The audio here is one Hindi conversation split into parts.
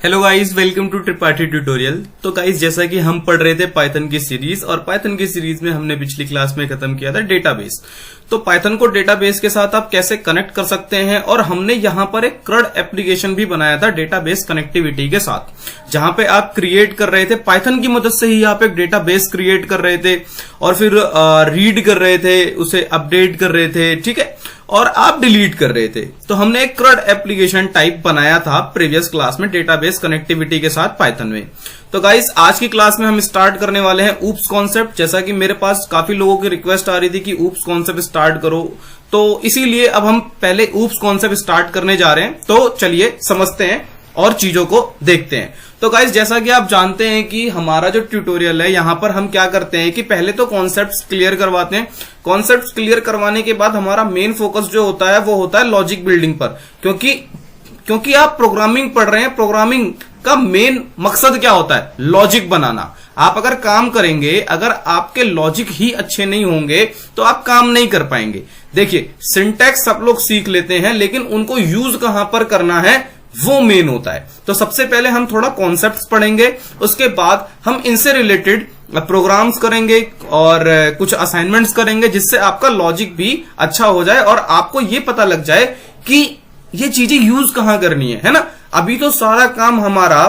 Hello guys, welcome to Tripathi tutorial. तो गाइस, जैसा कि हम पढ़ रहे थे पाइथन की सीरीज, और पाइथन की सीरीज में हमने पिछली क्लास में खत्म किया था डेटाबेस। तो पाइथन को डेटाबेस के साथ आप कैसे कनेक्ट कर सकते हैं, और हमने यहाँ पर एक क्रड एप्लीकेशन भी बनाया था डेटाबेस कनेक्टिविटी के साथ, जहां पे आप क्रिएट कर रहे थे पाइथन की मदद से ही आप एक डेटाबेस क्रिएट कर रहे थे, और फिर रीड कर रहे थे, उसे अपडेट कर रहे थे, ठीक है, और आप डिलीट कर रहे थे। तो हमने एक क्रड एप्लीकेशन टाइप बनाया था प्रीवियस क्लास में डेटाबेस कनेक्टिविटी के साथ पाइथन में। तो गाइस, आज की क्लास में हम स्टार्ट करने वाले हैं ऊप्स कॉन्सेप्ट। जैसा कि मेरे पास काफी लोगों की रिक्वेस्ट आ रही थी कि ऊप्स कॉन्सेप्ट स्टार्ट करो, तो इसीलिए अब हम पहले ऊप्स कॉन्सेप्ट स्टार्ट करने जा रहे हैं। तो चलिए समझते हैं और चीजों को देखते हैं। तो गाइस, जैसा कि आप जानते हैं कि हमारा जो ट्यूटोरियल है, यहां पर हम क्या करते हैं कि पहले तो कॉन्सेप्ट्स क्लियर करवाते हैं। कॉन्सेप्ट्स क्लियर करवाने के बाद हमारा मेन फोकस जो होता है वो होता है लॉजिक बिल्डिंग पर, क्योंकि आप प्रोग्रामिंग पढ़ रहे हैं। प्रोग्रामिंग का मेन मकसद क्या होता है? लॉजिक बनाना। आप अगर काम करेंगे, अगर आपके लॉजिक ही अच्छे नहीं होंगे तो आप काम नहीं कर पाएंगे। देखिए, सिंटैक्स सब लोग सीख लेते हैं, लेकिन उनको यूज कहां पर करना है वो मेन होता है। तो सबसे पहले हम थोड़ा कॉन्सेप्ट्स पढ़ेंगे, उसके बाद हम इनसे रिलेटेड प्रोग्राम्स करेंगे और कुछ असाइनमेंट्स करेंगे, जिससे आपका लॉजिक भी अच्छा हो जाए और आपको ये पता लग जाए कि ये चीजें यूज कहां करनी है ना। अभी तो सारा काम हमारा,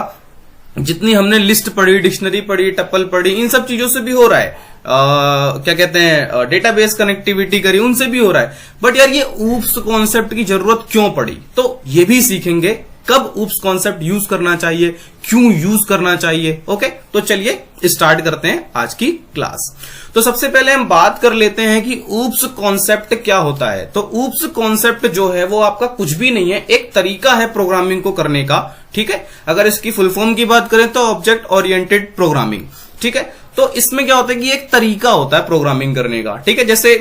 जितनी हमने लिस्ट पढ़ी, डिक्शनरी पढ़ी, टपल पढ़ी, इन सब चीजों से भी हो रहा है। क्या कहते हैं, डेटाबेस कनेक्टिविटी करी, उनसे भी हो रहा है। बट यार, ये ऊप्स कॉन्सेप्ट की जरूरत क्यों पड़ी, तो ये भी सीखेंगे। कब ऊप्स कॉन्सेप्ट यूज करना चाहिए, क्यों यूज करना चाहिए। ओके, तो चलिए स्टार्ट करते हैं आज की क्लास। तो सबसे पहले हम बात कर लेते हैं कि ऊप्स कॉन्सेप्ट क्या होता है। तो ऊप्स कॉन्सेप्ट जो है वो आपका कुछ भी नहीं है, एक तरीका है प्रोग्रामिंग को करने का, ठीक है। अगर इसकी फुल फॉर्म की बात करें तो ऑब्जेक्ट ओरिएंटेड प्रोग्रामिंग, ठीक है। तो इसमें क्या होता है कि एक तरीका होता है प्रोग्रामिंग करने का, ठीक है। जैसे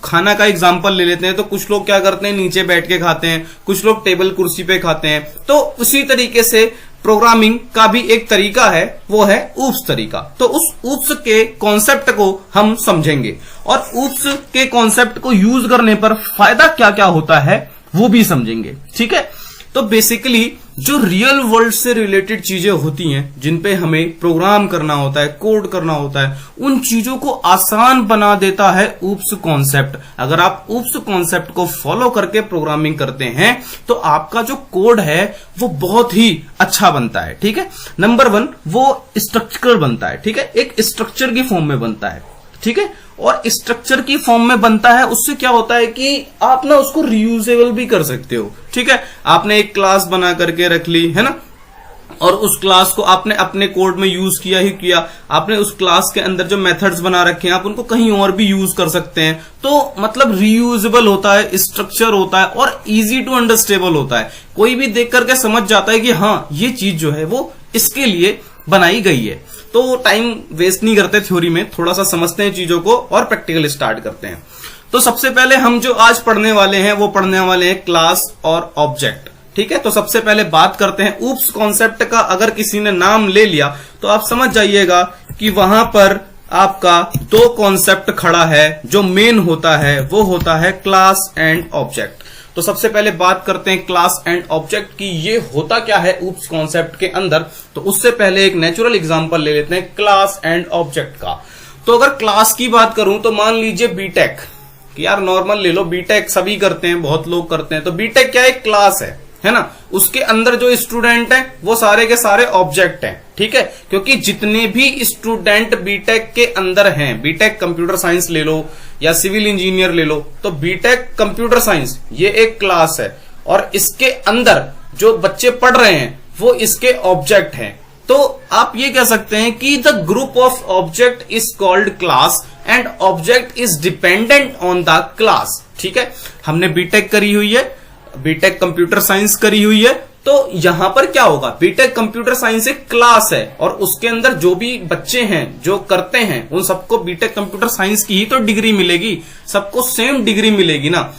खाना का एग्जांपल ले लेते हैं, तो कुछ लोग क्या करते हैं, नीचे बैठ के खाते हैं, कुछ लोग टेबल कुर्सी पे खाते हैं। तो उसी तरीके से प्रोग्रामिंग का भी एक तरीका है, वो है ऊप्स तरीका। तो उस ऊप्स के कॉन्सेप्ट को हम समझेंगे, और ऊप्स के कॉन्सेप्ट को यूज करने पर फायदा क्या क्या होता है वो भी समझेंगे, ठीक है। तो बेसिकली जो रियल वर्ल्ड से रिलेटेड चीजें होती हैं, जिनपे हमें प्रोग्राम करना होता है, कोड करना होता है, उन चीजों को आसान बना देता है ऊप्स कॉन्सेप्ट। अगर आप ऊप्स कॉन्सेप्ट को फॉलो करके प्रोग्रामिंग करते हैं तो आपका जो कोड है वो बहुत ही अच्छा बनता है, ठीक है। नंबर 1, वो स्ट्रक्चरल बनता है, ठीक है, एक स्ट्रक्चर की फॉर्म में बनता है, ठीक है। और स्ट्रक्चर की फॉर्म में बनता है, उससे क्या होता है कि आप ना उसको रियूजेबल भी कर सकते हो, ठीक है। आपने एक क्लास बना करके रख ली है ना, और उस क्लास को आपने अपने कोड में यूज किया ही किया। आपने उस क्लास के अंदर जो मेथड्स बना रखे हैं, आप उनको कहीं और भी यूज कर सकते हैं। तो मतलब रियूजेबल होता है, स्ट्रक्चर होता है, और इजी टू अंडरस्टेबल होता है। कोई भी देख करके समझ जाता है कि हाँ, ये चीज जो है वो इसके लिए बनाई गई है। तो टाइम वेस्ट नहीं करते थ्योरी में, थोड़ा सा समझते हैं चीजों को और प्रैक्टिकल स्टार्ट करते हैं। तो सबसे पहले हम जो आज पढ़ने वाले हैं वो पढ़ने वाले हैं क्लास और ऑब्जेक्ट, ठीक है। तो सबसे पहले बात करते हैं ऊप्स कॉन्सेप्ट का। अगर किसी ने नाम ले लिया तो आप समझ जाइएगा कि वहां पर आपका दो कॉन्सेप्ट खड़ा है। जो मेन होता है वो होता है क्लास एंड ऑब्जेक्ट। तो सबसे पहले बात करते हैं क्लास एंड ऑब्जेक्ट की, ये होता क्या है ऊप्स कॉन्सेप्ट के अंदर। तो उससे पहले एक नेचुरल एग्जांपल ले लेते हैं क्लास एंड ऑब्जेक्ट का। तो अगर क्लास की बात करूं तो मान लीजिए बीटेक, कि यार नॉर्मल ले लो, बीटेक सभी करते हैं, बहुत लोग करते हैं। तो बीटेक क्या एक क्लास है ना। उसके अंदर जो स्टूडेंट हैं वो सारे के सारे ऑब्जेक्ट हैं, ठीक है। क्योंकि जितने भी स्टूडेंट बीटेक के अंदर हैं, बीटेक कंप्यूटर साइंस ले लो या सिविल इंजीनियर ले लो, तो बीटेक कंप्यूटर साइंस ये एक क्लास है, और इसके अंदर जो बच्चे पढ़ रहे हैं वो इसके ऑब्जेक्ट हैं। तो आप ये कह सकते हैं कि the group of object is called class and object is dependent on the class, ठीक है। हमने बीटेक करी हुई है, बीटेक कंप्यूटर साइंस करी हुई है, तो यहां पर क्या होगा, बीटेक कंप्यूटर साइंस एक क्लास है, और उसके अंदर जो भी बच्चे हैं जो करते हैं उन सबको बीटेक कंप्यूटर साइंस की ही तो डिग्री मिलेगी, सबको सेम डिग्री मिलेगी ना।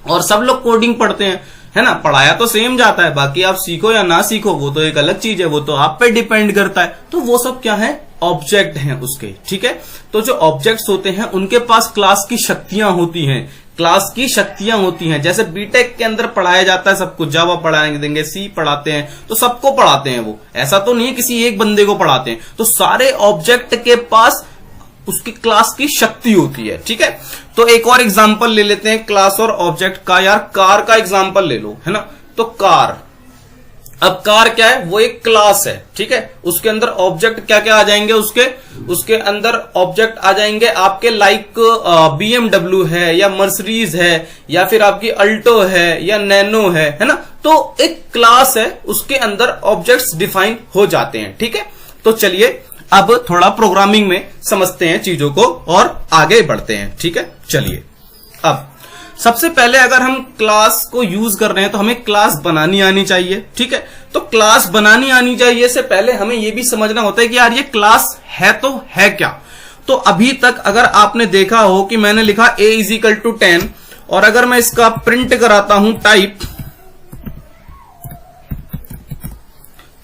और सब लोग कोडिंग पढ़ते हैं, है ना, पढ़ाया तो सेम जाता है, बाकी आप सीखो या ना सीखो वो तो एक अलग चीज है, वो तो आप पे डिपेंड करता है। तो वो सब क्या है, ऑब्जेक्ट हैं उसके, ठीक है। तो जो ऑब्जेक्ट्स होते हैं उनके पास क्लास की शक्तियां होती हैं क्लास की शक्तियां होती हैं। जैसे बीटेक के अंदर पढ़ाया जाता है सब कुछ, जावा पढ़ा देंगे, सी पढ़ाते हैं, तो सबको पढ़ाते हैं वो, ऐसा तो नहीं है किसी एक बंदे को पढ़ाते हैं। तो सारे ऑब्जेक्ट के पास उसकी क्लास की शक्ति होती है, ठीक है। तो एक और एग्जांपल ले लेते हैं क्लास और ऑब्जेक्ट का। यार कार का एग्जांपल ले लो, है ना। तो कार, अब कार क्या है, वो एक क्लास है, ठीक है। उसके अंदर ऑब्जेक्ट क्या क्या आ जाएंगे, उसके अंदर ऑब्जेक्ट आ जाएंगे आपके लाइक BMW है या मर्सिडीज है या फिर आपकी अल्टो है या नैनो है ना। तो एक क्लास है, उसके अंदर ऑब्जेक्ट्स डिफाइन हो जाते हैं, ठीक है। तो चलिए अब थोड़ा प्रोग्रामिंग में समझते हैं चीजों को और आगे बढ़ते हैं, ठीक है। चलिए, अब सबसे पहले अगर हम क्लास को यूज कर रहे हैं तो हमें क्लास बनानी आनी चाहिए, ठीक है। तो क्लास बनानी आनी चाहिए से पहले हमें यह भी समझना होता है कि यार ये क्लास है तो है क्या। तो अभी तक अगर आपने देखा हो कि मैंने लिखा a = 10 और अगर मैं इसका प्रिंट कराता हूं टाइप,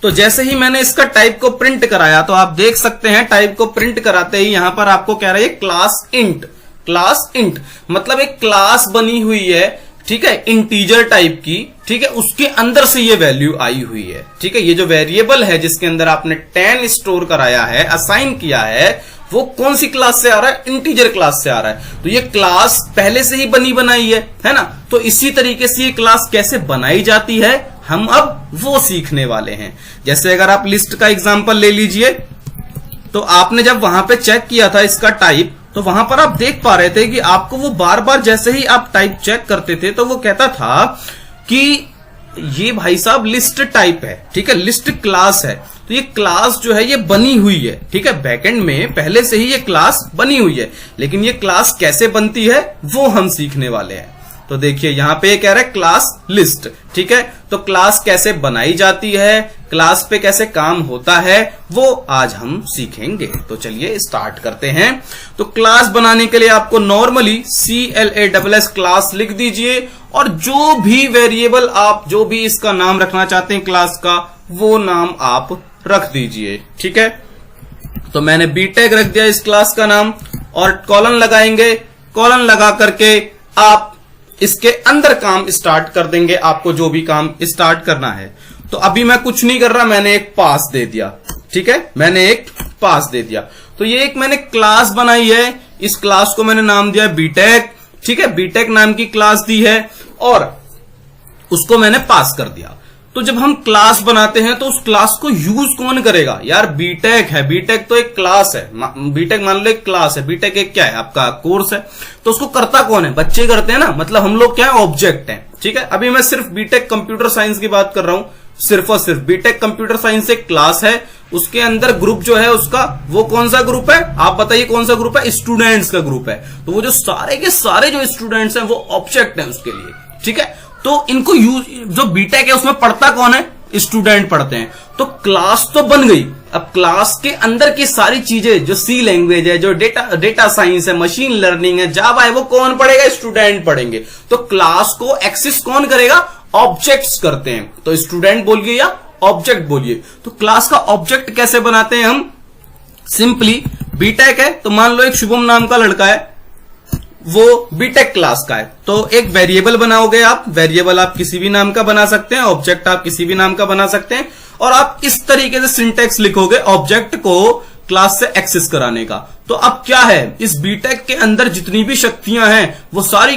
तो जैसे ही मैंने इसका टाइप को प्रिंट कराया तो आप देख सकते हैं टाइप को प्रिंट कराते ही यहां पर आपको कह रहा है क्लास इंट। क्लास इंट मतलब एक क्लास बनी हुई है, ठीक है, इंटीजर टाइप की, ठीक है, उसके अंदर से ये वैल्यू आई हुई है, ठीक है। ये जो वेरिएबल है जिसके अंदर आपने 10 स्टोर कराया है, असाइन किया है, वो कौन सी क्लास से आ रहा है, इंटीजर क्लास से आ रहा है। तो ये क्लास पहले से ही बनी बनाई है ना। तो इसी तरीके से ये क्लास कैसे बनाई जाती है हम अब वो सीखने वाले हैं। जैसे अगर आप लिस्ट का एग्जांपल ले लीजिए, तो आपने जब वहां पे चेक किया था इसका टाइप, तो वहां पर आप देख पा रहे थे कि आपको वो बार बार जैसे ही आप टाइप चेक करते थे तो वो कहता था कि ये भाई साहब लिस्ट टाइप है, ठीक है, लिस्ट क्लास है। तो ये क्लास जो है ये बनी हुई है, ठीक है, बैकएंड में पहले से ही ये क्लास बनी हुई है। लेकिन ये क्लास कैसे बनती है वो हम सीखने वाले हैं। तो देखिए यहां पे कह रहा है क्लास लिस्ट, ठीक है। तो क्लास कैसे बनाई जाती है, क्लास पे कैसे काम होता है, वो आज हम सीखेंगे। तो चलिए स्टार्ट करते हैं। तो क्लास बनाने के लिए आपको नॉर्मली CLASS क्लास लिख दीजिए और जो भी वेरिएबल आप जो भी इसका नाम रखना चाहते हैं क्लास का, वो नाम आप रख दीजिए, ठीक है। तो मैंने बीटेक रख दिया इस क्लास का नाम और कॉलन लगाएंगे। कॉलन लगा करके आप इसके अंदर काम स्टार्ट कर देंगे, आपको जो भी काम स्टार्ट करना है। तो अभी मैं कुछ नहीं कर रहा, मैंने एक पास दे दिया, ठीक है, मैंने एक पास दे दिया। तो ये एक मैंने क्लास बनाई है, इस क्लास को मैंने नाम दिया बीटेक, ठीक है, बीटेक नाम की क्लास दी है और उसको मैंने पास कर दिया। तो जब हम क्लास बनाते हैं तो उस क्लास को यूज कौन करेगा, यार बीटेक है, बीटेक तो एक क्लास है, बीटेक मान लो एक क्लास है, बीटेक एक क्या है आपका कोर्स है। तो उसको करता कौन है, बच्चे करते हैं ना, मतलब हम लोग क्या है ऑब्जेक्ट हैं, ठीक है। अभी मैं सिर्फ बीटेक कंप्यूटर साइंस की बात कर रहा हूं, सिर्फ और सिर्फ बीटेक कंप्यूटर साइंस एक क्लास है, उसके अंदर ग्रुप जो है उसका वो कौन सा ग्रुप है, आप बताइए कौन सा ग्रुप है, स्टूडेंट्स का ग्रुप है। तो वो जो सारे के सारे जो स्टूडेंट्स हैं वो ऑब्जेक्ट है उसके लिए, ठीक है। तो इनको यूज, जो बीटेक है उसमें पढ़ता कौन है, स्टूडेंट पढ़ते हैं। तो क्लास तो बन गई, अब क्लास के अंदर की सारी चीजें जो सी लैंग्वेज है, जो डेटा साइंस है, मशीन लर्निंग है, जावा है, वो कौन पढ़ेगा, स्टूडेंट पढ़ेंगे। तो क्लास को एक्सेस कौन करेगा, ऑब्जेक्ट्स करते हैं। तो स्टूडेंट बोलिए या ऑब्जेक्ट बोलिए। तो क्लास का ऑब्जेक्ट कैसे बनाते हैं हम, सिंपली बीटेक है तो मान लो एक शुभम नाम का लड़का है, वो बीटेक क्लास का है, तो एक वेरिएबल बनाओगे आप, वेरिएबल आप किसी भी नाम का बना सकते हैं, ऑब्जेक्ट आप किसी भी नाम का बना सकते हैं, और आप इस तरीके से सिंटेक्स लिखोगे ऑब्जेक्ट को क्लास से एक्सेस कराने का। तो अब क्या है, इस बीटेक के अंदर जितनी भी शक्तियां हैं वो सारी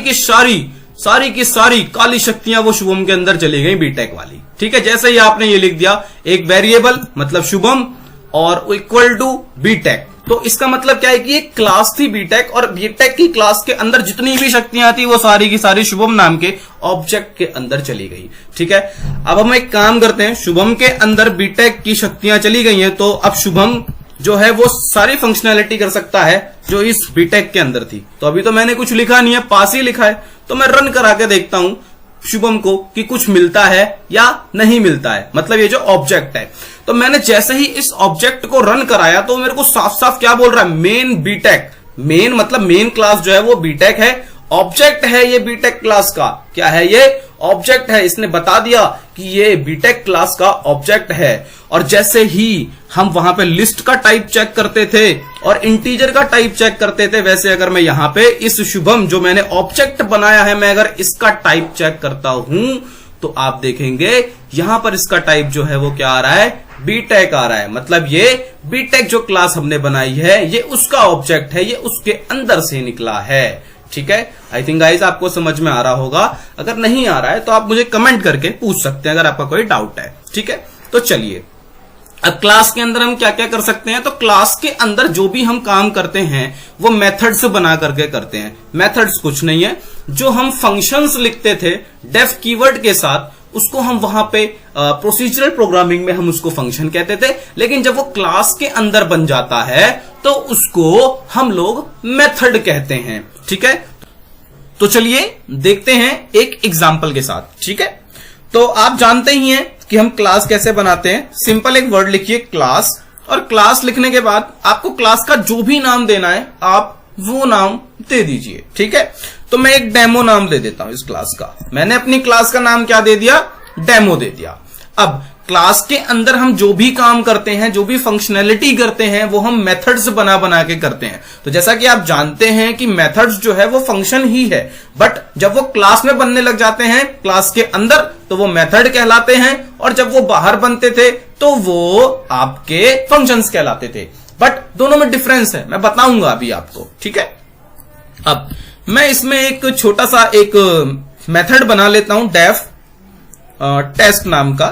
की सारी काली शक्तियां वो शुभम के अंदर चली गई, बीटेक वाली, ठीक है। जैसे ही आपने ये लिख दिया एक वेरिएबल मतलब शुभम और इक्वल टू बीटेक, तो इसका मतलब क्या है कि एक क्लास थी बीटेक और बीटेक की क्लास के अंदर जितनी भी शक्तियां थी वो सारी की सारी शुभम नाम के ऑब्जेक्ट के अंदर चली गई, ठीक है। अब हम एक काम करते हैं, शुभम के अंदर बीटेक की शक्तियां चली गई हैं, तो अब शुभम जो है वो सारी फंक्शनैलिटी कर सकता है जो इस बीटेक के अंदर थी। तो अभी तो मैंने कुछ लिखा नहीं है, पास ही लिखा है, तो मैं रन करा के देखता हूं शुभम को कि कुछ मिलता है या नहीं मिलता है, मतलब ये जो ऑब्जेक्ट है। तो मैंने जैसे ही इस ऑब्जेक्ट को रन कराया तो मेरे को साफ साफ क्या बोल रहा है, मेन बीटेक, मेन मतलब मेन क्लास जो है वो बीटेक है, ऑब्जेक्ट है ये बीटेक क्लास का, क्या है ये ऑब्जेक्ट है। इसने बता दिया कि ये बीटेक क्लास का ऑब्जेक्ट है, और जैसे ही हम वहां पे लिस्ट का टाइप चेक करते थे और इंटीजर का टाइप चेक करते थे, वैसे अगर मैं यहां पे इस शुभम जो मैंने ऑब्जेक्ट बनाया है, मैं अगर इसका टाइप चेक करता हूं तो आप देखेंगे यहां पर इसका टाइप जो है वो क्या आ रहा है, बीटेक आ रहा है। मतलब ये बीटेक जो क्लास हमने बनाई है ये उसका ऑब्जेक्ट है, ये उसके अंदर से निकला है। ठीक है, आई थिंक गाइस आपको समझ में आ रहा होगा। अगर नहीं आ रहा है तो आप मुझे कमेंट करके पूछ सकते हैं अगर आपका कोई डाउट है। ठीक है, तो चलिए अब क्लास के अंदर हम क्या क्या कर सकते हैं। तो क्लास के अंदर जो भी हम काम करते हैं वो मेथड्स बना करके करते हैं। मेथड्स कुछ नहीं है, जो हम फंक्शंस लिखते थे डेफ कीवर्ड के साथ, उसको हम वहां पे प्रोसीजरल प्रोग्रामिंग में हम उसको फंक्शन कहते थे, लेकिन जब वो क्लास के अंदर बन जाता है तो उसको हम लोग मेथड कहते हैं। ठीक है, तो चलिए देखते हैं एक एग्जांपल के साथ। ठीक है, तो आप जानते ही हैं कि हम क्लास कैसे बनाते हैं। सिंपल एक वर्ड लिखिए क्लास, और क्लास लिखने के बाद आपको क्लास का जो भी नाम देना है आप वो नाम दे दीजिए। ठीक है, तो मैं एक डेमो नाम दे देता हूं इस क्लास का। मैंने अपनी क्लास का नाम क्या दे दिया, डेमो दे दिया। अब क्लास के अंदर हम जो भी काम करते हैं, जो भी फंक्शनैलिटी करते हैं, वो हम मेथड्स बना बना के करते हैं। तो जैसा कि आप जानते हैं कि मेथड्स जो है वो फंक्शन ही है, बट जब वो क्लास में बनने लग जाते हैं क्लास के अंदर तो वो मेथड कहलाते हैं, और जब वो बाहर बनते थे तो वो आपके फंक्शंस कहलाते थे। बट दोनों में डिफरेंस है, मैं बताऊंगा अभी आपको। ठीक है, अब मैं इसमें एक छोटा सा एक मेथड बना लेता हूं डेफ टेस्ट नाम का,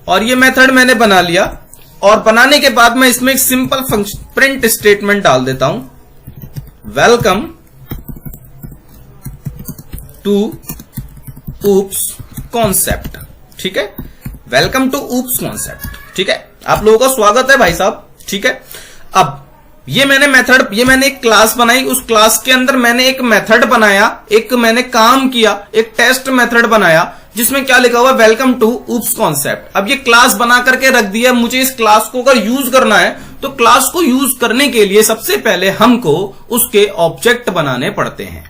और ये मेथड मैंने बना लिया, और बनाने के बाद मैं इसमें एक सिंपल फंक्शन प्रिंट स्टेटमेंट डाल देता हूं, वेलकम टू ऊप्स कॉन्सेप्ट। ठीक है, वेलकम टू ऊप्स कॉन्सेप्ट। ठीक है, आप लोगों का स्वागत है भाई साहब। ठीक है, अब ये मैंने एक क्लास बनाई, उस क्लास के अंदर मैंने एक मेथड बनाया, एक मैंने काम किया, एक टेस्ट मेथड बनाया जिसमें क्या लिखा हुआ, वेलकम टू ऊप्स कॉन्सेप्ट। अब ये क्लास बना करके रख दिया, मुझे इस क्लास को अगर यूज करना है तो क्लास को यूज करने के लिए सबसे पहले हमको उसके ऑब्जेक्ट बनाने पड़ते हैं।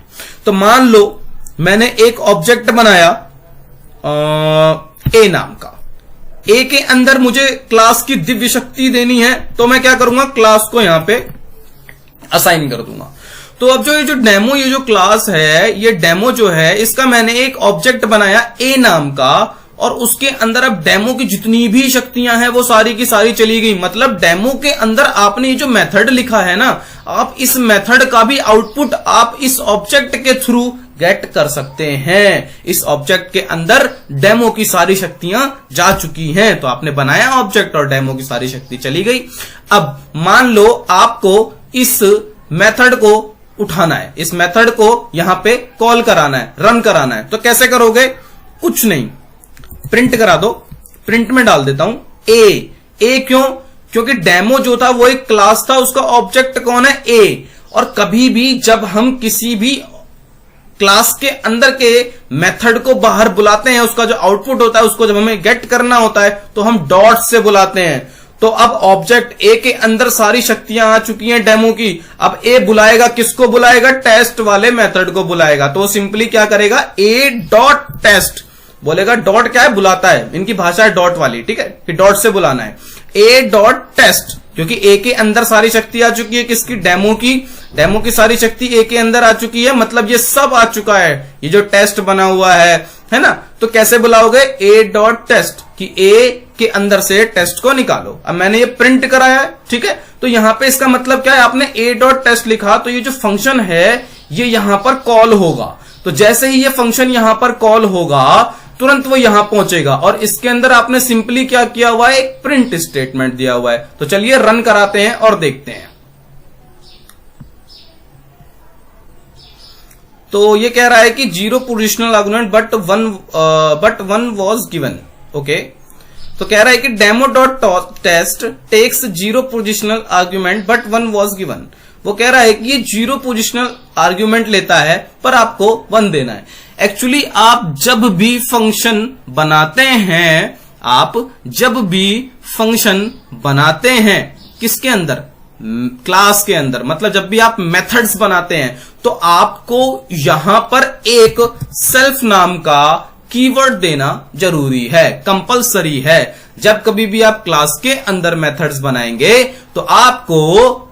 तो मान लो मैंने एक ऑब्जेक्ट बनाया ए नाम का, ए के अंदर मुझे क्लास की दिव्य शक्ति देनी है, तो मैं क्या करूंगा, क्लास को यहां पे असाइन कर दूंगा। तो अब ये जो क्लास है, ये डेमो जो है, इसका मैंने एक ऑब्जेक्ट बनाया ए नाम का, और उसके अंदर अब डेमो की जितनी भी शक्तियां हैं वो सारी की सारी चली गई। मतलब डेमो के अंदर आपने ये जो मेथड लिखा है ना, आप इस मेथड का भी आउटपुट आप इस ऑब्जेक्ट के थ्रू गेट कर सकते हैं। इस ऑब्जेक्ट के अंदर डेमो की सारी शक्तियां जा चुकी हैं, तो आपने बनाया ऑब्जेक्ट और डेमो की सारी शक्ति चली गई। अब मान लो आपको इस मेथड को उठाना है, इस मेथड को यहां पे कॉल कराना है, रन कराना है, तो कैसे करोगे, कुछ नहीं, प्रिंट करा दो। प्रिंट में डाल देता हूं ए क्यों, क्योंकि डेमो जो था वो एक क्लास था, उसका ऑब्जेक्ट कौन है, ए। और कभी भी जब हम किसी भी क्लास के अंदर के मेथड को बाहर बुलाते हैं, उसका जो आउटपुट होता है उसको जब हमें गेट करना होता है तो हम डॉट से बुलाते हैं। तो अब ऑब्जेक्ट ए के अंदर सारी शक्तियां आ चुकी हैं डेमो की। अब ए बुलाएगा, किसको बुलाएगा, टेस्ट वाले मेथड को बुलाएगा। तो सिंपली क्या करेगा, ए डॉट टेस्ट बोलेगा। डॉट क्या है, बुलाता है, इनकी भाषा है डॉट वाली। ठीक है, कि डॉट से बुलाना है, ए डॉट टेस्ट, क्योंकि ए के अंदर सारी शक्ति आ चुकी है, किसकी, डेमो की सारी शक्ति ए के अंदर आ चुकी है। मतलब ये सब आ चुका है, ये जो टेस्ट बना हुआ है ना। तो कैसे बुलाओगे, ए डॉट टेस्ट, कि ए के अंदर से टेस्ट को निकालो। अब मैंने ये प्रिंट कराया है। ठीक है, तो यहां पे इसका मतलब क्या है, आपने ए डॉट टेस्ट लिखा तो ये जो फंक्शन है ये यहां पर कॉल होगा। तो जैसे ही ये फंक्शन यहां पर कॉल होगा तुरंत वो यहां पहुंचेगा, और इसके अंदर आपने सिंपली क्या किया हुआ है, एक प्रिंट स्टेटमेंट दिया हुआ है। तो चलिए रन कराते हैं और देखते हैं। तो ये कह रहा है कि 0 positional argument but one was given. Okay, तो कह रहा है कि demo dot test takes 0 positional argument but 1 was given. वो कह रहा है कि ये 0 पोजिशनल आर्ग्यूमेंट लेता है पर आपको 1 देना है। एक्चुअली आप जब भी फंक्शन बनाते हैं किसके अंदर, क्लास के अंदर, मतलब जब भी आप मेथड्स बनाते हैं तो आपको यहां पर एक सेल्फ नाम का कीवर्ड देना जरूरी है, कंपलसरी है। जब कभी भी आप क्लास के अंदर मेथड्स बनाएंगे तो आपको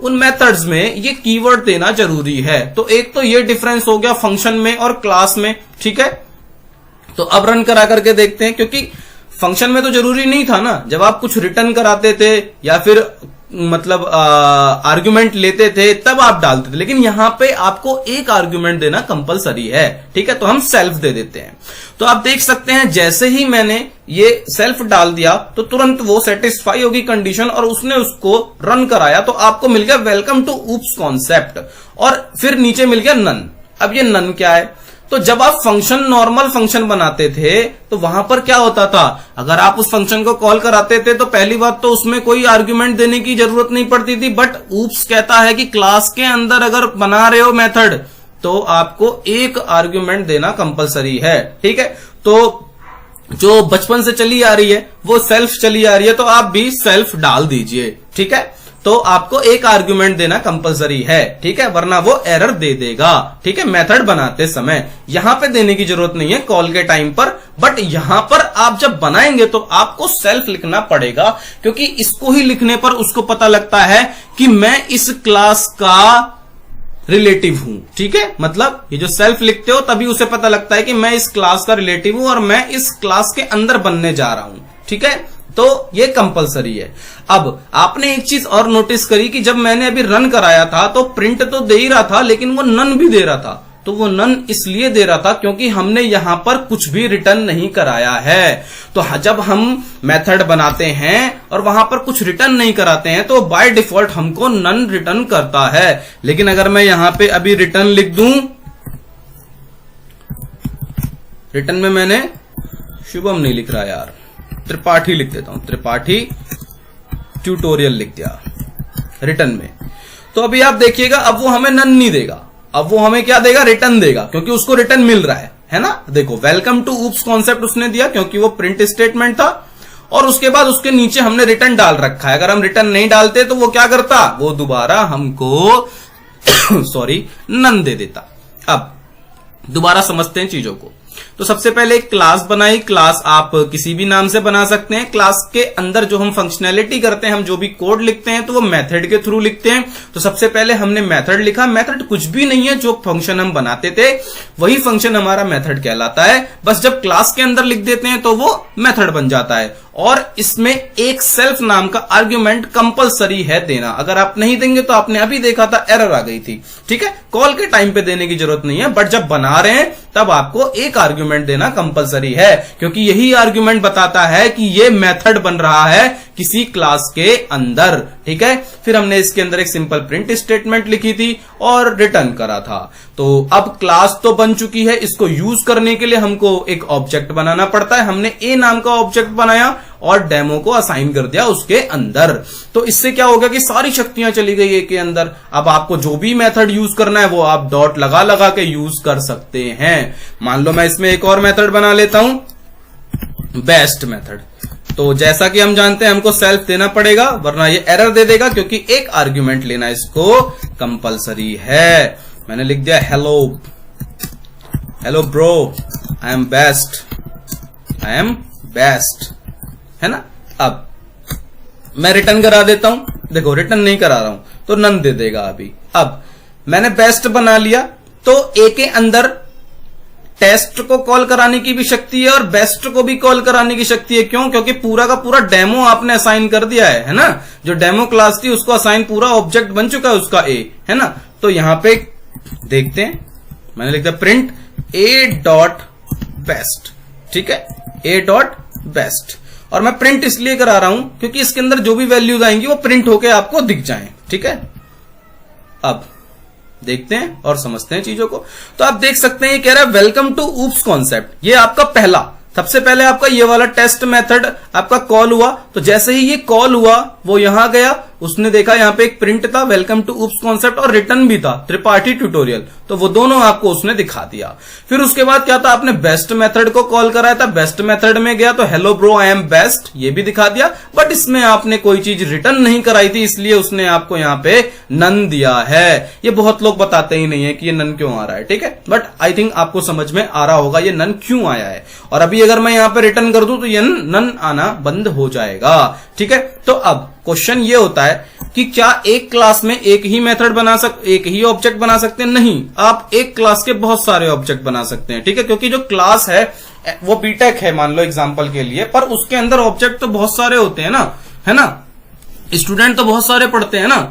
उन मेथड्स में ये कीवर्ड देना जरूरी है। तो एक तो ये डिफरेंस हो गया फंक्शन में और क्लास में, ठीक है। तो अब रन करा करके देखते हैं, क्योंकि फंक्शन में तो जरूरी नहीं था ना, जब आप कुछ रिटर्न कराते थे या फिर मतलब आर्गुमेंट लेते थे तब आप डालते थे, लेकिन यहां पे आपको एक आर्गुमेंट देना कंपलसरी है, ठीक है। तो हम सेल्फ दे देते हैं। तो आप देख सकते हैं जैसे ही मैंने ये सेल्फ डाल दिया तो तुरंत वो सेटिस्फाई होगी कंडीशन और उसने उसको रन कराया, तो आपको मिल गया वेलकम टू ऊप्स कॉन्सेप्ट, और फिर नीचे मिल गया नन। अब ये नन क्या है? तो जब आप फंक्शन नॉर्मल फंक्शन बनाते थे तो वहां पर क्या होता था, अगर आप उस फंक्शन को कॉल कराते थे तो पहली बात तो उसमें कोई आर्गुमेंट देने की जरूरत नहीं पड़ती थी। बट ऊप्स कहता है कि क्लास के अंदर अगर बना रहे हो मेथड तो आपको एक आर्गुमेंट देना कंपलसरी है, ठीक है। तो जो बचपन से चली आ रही है वो सेल्फ चली आ रही है, तो आप भी सेल्फ डाल दीजिए, ठीक है। तो आपको एक आर्गुमेंट देना कंपलसरी है, ठीक है, वरना वो एरर दे देगा, ठीक है, मेथड बनाते समय। यहां पे देने की जरूरत नहीं है कॉल के टाइम पर, बट यहां पर आप जब बनाएंगे तो आपको सेल्फ लिखना पड़ेगा, क्योंकि इसको ही लिखने पर उसको पता लगता है कि मैं इस क्लास का रिलेटिव हूं, ठीक है। मतलब ये जो सेल्फ लिखते हो तभी उसे पता लगता है कि मैं इस क्लास का रिलेटिव हूं और मैं इस क्लास के अंदर बनने जा रहा हूं, ठीक है। तो ये कंपलसरी है। अब आपने एक चीज और नोटिस करी कि जब मैंने अभी रन कराया था तो प्रिंट तो दे ही रहा था लेकिन वो नन भी दे रहा था। तो वो नन इसलिए दे रहा था क्योंकि हमने यहां पर कुछ भी रिटर्न नहीं कराया है। तो जब हम मेथड बनाते हैं और वहां पर कुछ रिटर्न नहीं कराते हैं तो बाय डिफॉल्ट हमको नन रिटर्न करता है। लेकिन अगर मैं यहां पे अभी रिटर्न लिख दूं, रिटर्न में मैंने शुभम नहीं लिख रहा यार, त्रिपाठी लिख देता हूं, त्रिपाठी ट्यूटोरियल लिख दिया रिटर्न में। तो अभी आप देखिएगा अब वो हमें नन नहीं देगा, अब वो हमें क्या देगा, रिटर्न देगा, क्योंकि उसको रिटर्न मिल रहा है ना। देखो वेलकम टू ऊप्स कॉन्सेप्ट उसने दिया क्योंकि वो प्रिंट स्टेटमेंट था, और उसके बाद उसके नीचे हमने रिटर्न डाल रखा है। अगर हम रिटर्न नहीं डालते तो वो क्या करता, वो दोबारा हमको सॉरी नन दे देता। अब दोबारा समझते हैं चीजों को। तो सबसे पहले एक क्लास बनाई। क्लास आप किसी भी नाम से बना सकते हैं। क्लास के अंदर जो हम फंक्शनैलिटी करते हैं, हम जो भी कोड लिखते हैं तो वो मेथड के थ्रू लिखते हैं। तो सबसे पहले हमने मेथड लिखा। मेथड कुछ भी नहीं है, जो फंक्शन हम बनाते थे वही फंक्शन हमारा मेथड कहलाता है। बस जब क्लास के अंदर लिख देते हैं तो वो मेथड बन जाता है, और इसमें एक सेल्फ नाम का आर्ग्यूमेंट कंपलसरी है देना। अगर आप नहीं देंगे तो आपने अभी देखा था एरर आ गई थी, ठीक है। कॉल के टाइम पे देने की जरूरत नहीं है, बट जब बना रहे हैं तब आपको एक आर्ग्यूमेंट देना कंपलसरी है, क्योंकि यही आर्ग्यूमेंट बताता है कि ये मेथड बन रहा है किसी क्लास के अंदर, ठीक है। फिर हमने इसके अंदर एक सिंपल प्रिंट स्टेटमेंट लिखी थी और रिटर्न करा था। तो अब क्लास तो बन चुकी है, इसको यूज करने के लिए हमको एक ऑब्जेक्ट बनाना पड़ता है। हमने ए नाम का ऑब्जेक्ट बनाया और डेमो को असाइन कर दिया उसके अंदर। तो इससे क्या होगा कि सारी शक्तियां चली गई ए के अंदर। अब आपको जो भी मेथड यूज करना है वो आप डॉट लगा लगा के यूज कर सकते हैं। मान लो मैं इसमें एक और मेथड बना लेता हूं, बेस्ट मेथड। तो जैसा कि हम जानते हैं हमको सेल्फ देना पड़ेगा, वरना ये एरर दे देगा, क्योंकि एक आर्ग्यूमेंट लेना इसको कंपलसरी है। मैंने लिख दिया hello, hello bro, I am best, I am best, है ना। अब मैं रिटर्न करा देता हूं, देखो रिटर्न नहीं करा रहा हूं तो नन दे देगा अभी। अब मैंने बेस्ट बना लिया, तो ए के अंदर टेस्ट को कॉल कराने की भी शक्ति है और बेस्ट को भी कॉल कराने की शक्ति है। क्यों? क्योंकि पूरा का पूरा डेमो आपने असाइन कर दिया है ना। जो डेमो क्लास थी उसको असाइन पूरा ऑब्जेक्ट बन चुका है उसका ए, है ना। तो यहां पे देखते हैं, मैंने लिख दिया प्रिंट ए डॉट बेस्ट, ठीक है, ए डॉट बेस्ट। और मैं प्रिंट इसलिए करा रहा हूं क्योंकि इसके अंदर जो भी वैल्यूज आएंगी वो प्रिंट होके आपको दिख जाएं, ठीक है। अब देखते हैं और समझते हैं चीजों को। तो आप देख सकते हैं ये कह रहा है वेलकम टू ऊप्स कॉन्सेप्ट। ये आपका पहला, सबसे पहले आपका ये वाला टेस्ट मेथड आपका कॉल हुआ। तो जैसे ही ये कॉल हुआ वो यहां गया, उसने देखा यहाँ पे एक प्रिंट था वेलकम टू उप्स कॉन्सेप्ट और रिटर्न भी था त्रिपाठी ट्यूटोरियल, तो वो दोनों आपको उसने दिखा दिया। फिर उसके बाद क्या था, आपने बेस्ट मेथड को कॉल कराया था, बेस्ट मेथड में गया तो hello bro I am best ये भी दिखा दिया, बट इसमें आपने कोई चीज रिटर्न नहीं कराई थी, इसलिए उसने आपको यहाँ पे नन दिया है। ये बहुत लोग बताते ही नहीं है कि ये नन क्यों आ रहा है, ठीक है, बट आई थिंक आपको समझ में आ रहा होगा ये नन क्यों आया है। और अभी अगर मैं यहाँ पे रिटर्न कर दूं तो ये नन आना बंद हो जाएगा, ठीक है। तो अब क्वेश्चन ये होता है कि क्या एक क्लास में एक ही मेथड एक ही ऑब्जेक्ट बना सकते हैं? नहीं, आप एक क्लास के बहुत सारे ऑब्जेक्ट बना सकते हैं, ठीक है, क्योंकि जो क्लास है वो बीटेक है मान लो एग्जांपल के लिए, पर उसके अंदर ऑब्जेक्ट तो बहुत सारे होते हैं ना, है ना, स्टूडेंट तो बहुत सारे पढ़ते हैं ना।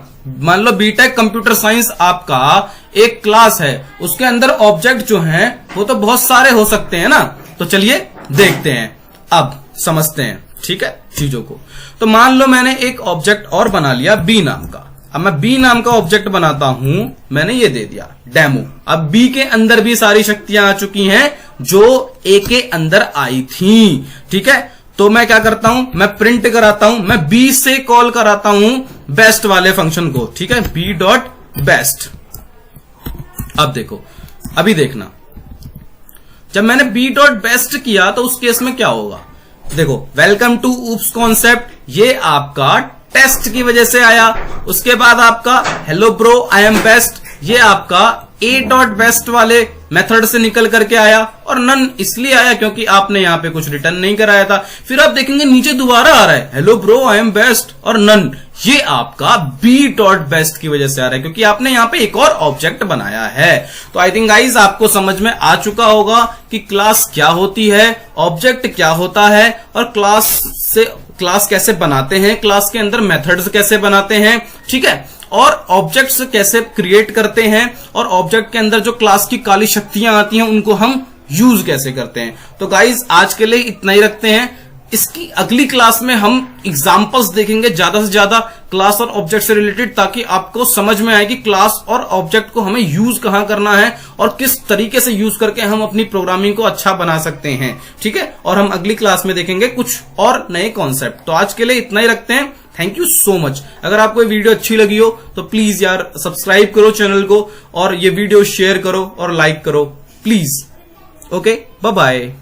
मान लो बीटेक कंप्यूटर साइंस आपका एक क्लास है, उसके अंदर ऑब्जेक्ट जो हैं वो तो बहुत सारे हो सकते हैं ना। तो चलिए देखते हैं, अब समझते हैं, ठीक है, चीजों को। तो मान लो मैंने एक ऑब्जेक्ट और बना लिया बी नाम का। अब मैं बी नाम का ऑब्जेक्ट बनाता हूं, मैंने ये दे दिया डेमो। अब बी के अंदर भी सारी शक्तियां आ चुकी हैं जो ए के अंदर आई थी, ठीक है। तो मैं क्या करता हूं, मैं प्रिंट कराता हूं, मैं बी से कॉल कराता हूं बेस्ट वाले फंक्शन को, ठीक है, बी डॉट बेस्ट। अब देखो, अभी देखना, जब मैंने बी डॉट बेस्ट किया तो उस केस में क्या होगा, देखो वेलकम टू उप्स कॉन्सेप्ट ये आपका टेस्ट की वजह से आया, उसके बाद आपका hello bro I am best ये आपका ए डॉट बेस्ट वाले मेथड से निकल करके आया, और नन इसलिए आया क्योंकि आपने यहां पे कुछ रिटर्न नहीं कराया था। फिर आप देखेंगे नीचे दोबारा आ रहा है hello bro I am best और नन, ये आपका बी डॉट बेस्ट की वजह से आ रहा है क्योंकि आपने यहां पे एक और ऑब्जेक्ट बनाया है। तो आई थिंक गाइज आपको समझ में आ चुका होगा कि क्लास क्या होती है, ऑब्जेक्ट क्या होता है, और क्लास कैसे बनाते हैं, क्लास के अंदर मेथड्स कैसे बनाते हैं, ठीक है, और ऑब्जेक्ट्स कैसे क्रिएट करते हैं, और ऑब्जेक्ट के अंदर जो क्लास की काली शक्तियां आती हैं उनको हम यूज कैसे करते हैं। तो गाइज आज के लिए इतना ही रखते हैं, इसकी अगली क्लास में हम एग्जांपल्स देखेंगे ज्यादा से ज्यादा क्लास और ऑब्जेक्ट से रिलेटेड, ताकि आपको समझ में आए कि क्लास और ऑब्जेक्ट को हमें यूज कहां करना है और किस तरीके से यूज करके हम अपनी प्रोग्रामिंग को अच्छा बना सकते हैं, ठीक है। और हम अगली क्लास में देखेंगे कुछ और नए कॉन्सेप्ट। तो आज के लिए इतना ही रखते हैं, थैंक यू सो मच। अगर आपको ये वीडियो अच्छी लगी हो तो प्लीज यार सब्सक्राइब करो चैनल को, और ये वीडियो शेयर करो और लाइक करो प्लीज। Okay, bye bye.